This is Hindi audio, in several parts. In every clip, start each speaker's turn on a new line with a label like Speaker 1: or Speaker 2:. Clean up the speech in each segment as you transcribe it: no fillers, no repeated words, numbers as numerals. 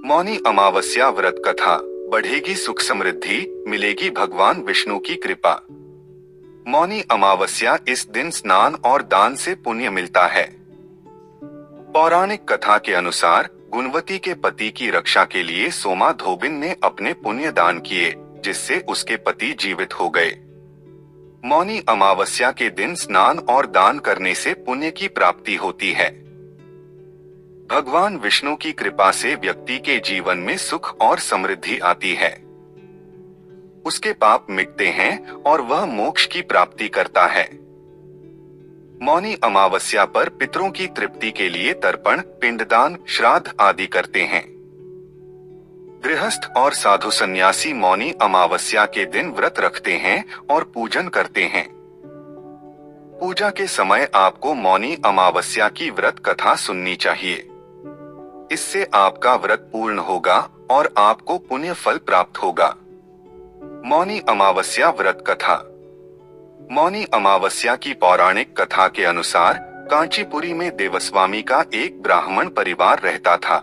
Speaker 1: मौनी अमावस्या व्रत कथा। बढ़ेगी सुख समृद्धि, मिलेगी भगवान विष्णु की कृपा। मौनी अमावस्या, इस दिन स्नान और दान से पुण्य मिलता है। पौराणिक कथा के अनुसार गुणवती के पति की रक्षा के लिए सोमा धोबिन ने अपने पुण्य दान किए, जिससे उसके पति जीवित हो गए। मौनी अमावस्या के दिन स्नान और दान करने से पुण्य की प्राप्ति होती है। भगवान विष्णु की कृपा से व्यक्ति के जीवन में सुख और समृद्धि आती है। उसके पाप मिटते हैं और वह मोक्ष की प्राप्ति करता है। मौनी अमावस्या पर पितरों की तृप्ति के लिए तर्पण, पिंडदान, श्राद्ध आदि करते हैं। गृहस्थ और साधु सन्यासी मौनी अमावस्या के दिन व्रत रखते हैं और पूजन करते हैं। पूजा के समय आपको मौनी अमावस्या की व्रत कथा सुननी चाहिए। इससे आपका व्रत पूर्ण होगा और आपको पुण्य फल प्राप्त होगा। मौनी अमावस्या व्रत कथा। मौनी अमावस्या की पौराणिक कथा के अनुसार कांचीपुरी में देवस्वामी का एक ब्राह्मण परिवार रहता था।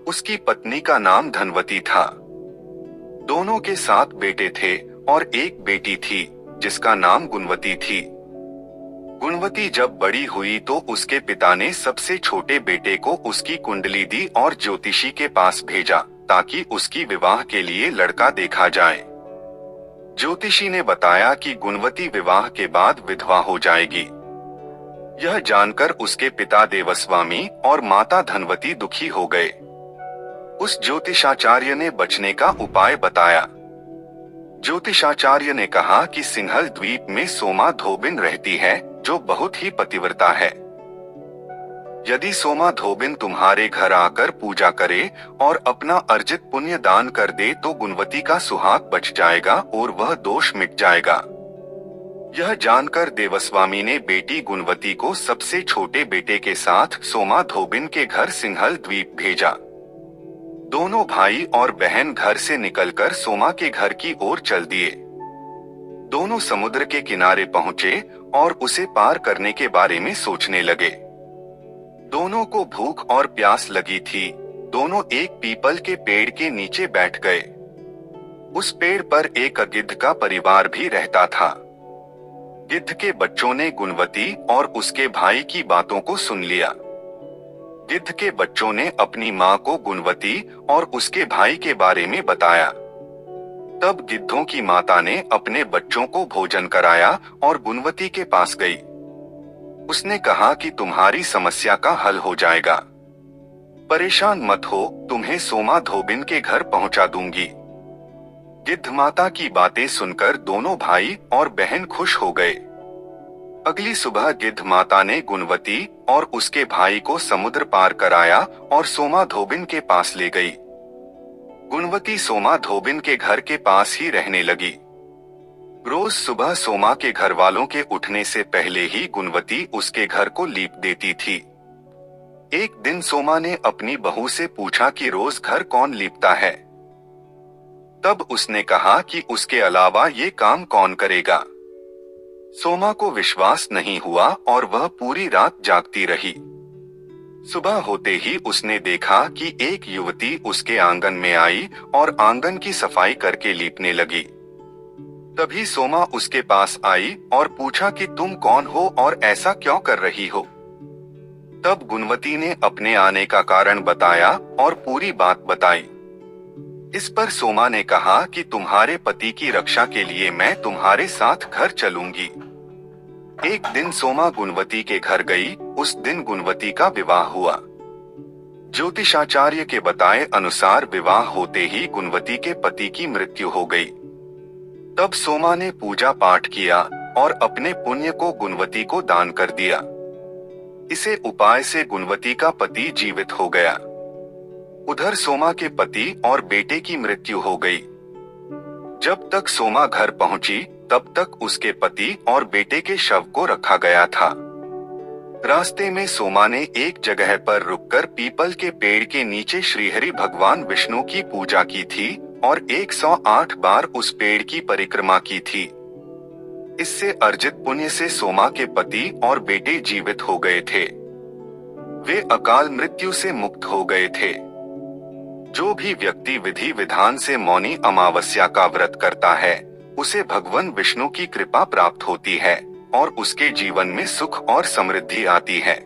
Speaker 1: उसकी पत्नी का नाम धनवती था। दोनों के 7 बेटे थे और एक बेटी थी, जिसका नाम गुणवती थी। गुणवती जब बड़ी हुई तो उसके पिता ने सबसे छोटे बेटे को उसकी कुंडली दी और ज्योतिषी के पास भेजा, ताकि उसकी विवाह के लिए लड़का देखा जाए। ज्योतिषी ने बताया कि गुणवती विवाह के बाद विधवा हो जाएगी। यह जानकर उसके पिता देवस्वामी और माता धनवती दुखी हो गए। उस ज्योतिषाचार्य ने बचने का उपाय बताया। ज्योतिषाचार्य ने कहा कि सिंहल द्वीप में सोमा धोबिन रहती है, जो बहुत ही पतिव्रता है। यदि सोमा धोबिन तुम्हारे घर आकर पूजा करे और अपना अर्जित पुण्य दान कर दे तो गुणवती का सुहाग बच जाएगा और वह दोष मिट जाएगा। यह जानकर देवस्वामी ने बेटी गुणवती को सबसे छोटे बेटे के साथ सोमा धोबिन के घर सिंहल द्वीप भेजा। दोनों भाई और बहन घर से निकलकर सोमा के घर की ओर चल दिए। दोनों समुद्र के किनारे पहुंचे और उसे पार करने के बारे में सोचने लगे। दोनों को भूख और प्यास लगी थी। दोनों एक पीपल के पेड़ के नीचे बैठ गए। उस पेड़ पर एक गिद्ध का परिवार भी रहता था। गिद्ध के बच्चों ने गुणवती और उसके भाई की बातों को सुन लिया। गिद्ध के बच्चों ने अपनी माँ को गुणवती और उसके भाई के बारे में बताया। तब गिद्धों की माता ने अपने बच्चों को भोजन कराया और गुणवती के पास गई। उसने कहा कि तुम्हारी समस्या का हल हो जाएगा। परेशान मत हो, तुम्हें सोमा धोबिन के घर पहुंचा दूंगी। गिद्ध माता की बातें सुनकर दोनों भाई और बहन खुश हो गए। अगली सुबह गिद्ध माता ने गुणवती और उसके भाई को समुद्र पार कराया और सोमा धोबिन के पास ले गई। गुणवती सोमा धोबिन के घर के पास ही रहने लगी। रोज सुबह सोमा के घर वालों के उठने से पहले ही गुणवती उसके घर को लीप देती थी। एक दिन सोमा ने अपनी बहू से पूछा कि रोज घर कौन लीपता है। तब उसने कहा कि उसके अलावा ये काम कौन करेगा। सोमा को विश्वास नहीं हुआ और वह पूरी रात जागती रही। सुबह होते ही उसने देखा कि एक युवती उसके आंगन में आई और आंगन की सफाई करके लीपने लगी। तभी सोमा उसके पास आई और पूछा कि तुम कौन हो और ऐसा क्यों कर रही हो। तब गुणवती ने अपने आने का कारण बताया और पूरी बात बताई। इस पर सोमा ने कहा कि तुम्हारे पति की रक्षा के लिए मैं तुम्हारे साथ घर चलूंगी। एक दिन सोमा गुणवती के घर गई। उस दिन गुणवती का विवाह हुआ। ज्योतिषाचार्य के बताए अनुसार विवाह होते ही गुणवती के पति की मृत्यु हो गई। तब सोमा ने पूजा पाठ किया और अपने पुण्य को गुणवती को दान कर दिया। इसे उपाय से गुणवती का पति जीवित हो गया। उधर सोमा के पति और बेटे की मृत्यु हो गई। जब तक सोमा घर पहुंची तब तक उसके पति और बेटे के शव को रखा गया था। रास्ते में सोमा ने एक जगह पर रुककर पीपल के पेड़ के नीचे श्रीहरि भगवान विष्णु की पूजा की थी और 108 बार उस पेड़ की परिक्रमा की थी। इससे अर्जित पुण्य से सोमा के पति और बेटे जीवित हो गए थे। वे अकाल मृत्यु से मुक्त हो गए थे। जो भी व्यक्ति विधि विधान से मौनी अमावस्या का व्रत करता है, उसे भगवान विष्णु की कृपा प्राप्त होती है और उसके जीवन में सुख और समृद्धि आती है।